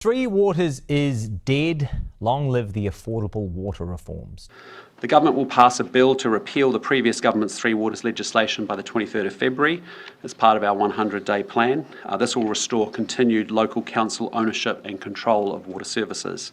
Three Waters is dead. Long live the affordable water reforms. The government will pass a bill to repeal the previous government's Three Waters legislation by the 23rd of February as part of our 100-day plan. This will restore continued local council ownership and control of water services.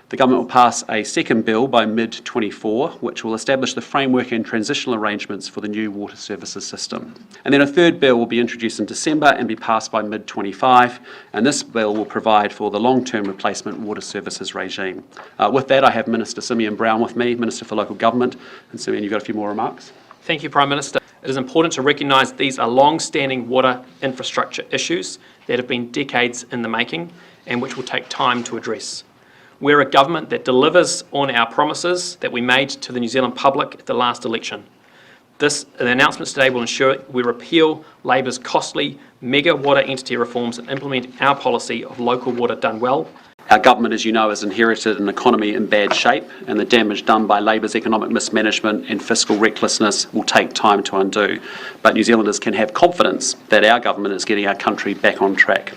The government will pass a second bill by mid-24, which will establish the framework and transitional arrangements for the new water services system. And then a third bill will be introduced in December and be passed by mid-25, and this bill will provide for the long-term replacement water services regime. With that, I have Minister Simeon Brown with me, Minister for Local Government. And Simeon, you've got a few more remarks? Thank you, Prime Minister. It is important to recognise these are long-standing water infrastructure issues that have been decades in the making and which will take time to address. We're a government that delivers on our promises that we made to the New Zealand public at the last election. The announcements today will ensure we repeal Labour's costly mega water entity reforms and implement our policy of local water done well. Our government, as you know, has inherited an economy in bad shape, and the damage done by Labour's economic mismanagement and fiscal recklessness will take time to undo. But New Zealanders can have confidence that our government is getting our country back on track.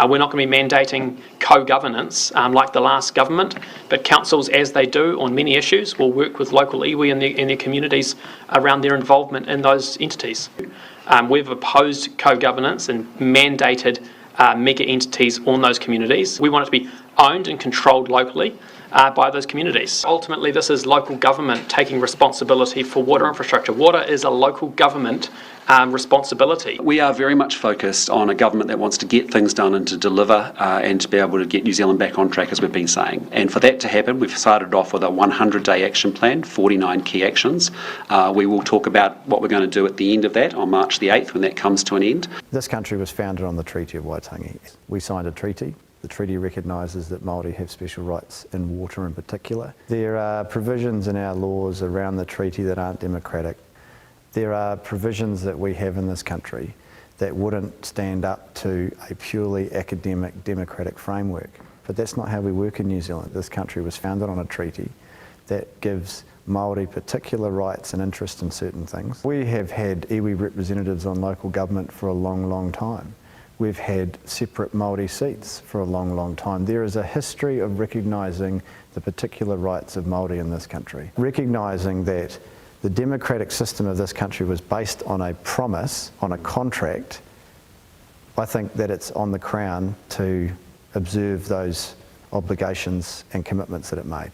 We're not going to be mandating co-governance like the last government, but councils, as they do on many issues, will work with local iwi and their communities around their involvement in those entities. We've opposed co-governance and mandated mega entities on those communities. We want it to be owned and controlled locally by those communities. Ultimately, this is local government taking responsibility for water infrastructure. Water is a local government responsibility. We are very much focused on a government that wants to get things done and to deliver and to be able to get New Zealand back on track, as we've been saying. And for that to happen, we've started off with a 100-day action plan, 49 key actions. We will talk about what we're going to do at the end of that on March the 8th when that comes to an end. This country was founded on the Treaty of Waitangi. We signed a treaty. The treaty recognises that Māori have special rights in water in particular. There are provisions in our laws around the treaty that aren't democratic. There are provisions that we have in this country that wouldn't stand up to a purely academic democratic framework. But that's not how we work in New Zealand. This country was founded on a treaty that gives Māori particular rights and interest in certain things. We have had iwi representatives on local government for a long, long time. We've had separate Māori seats for a long, long time. There is a history of recognising the particular rights of Māori in this country. Recognising that the democratic system of this country was based on a promise, on a contract, I think that it's on the Crown to observe those obligations and commitments that it made.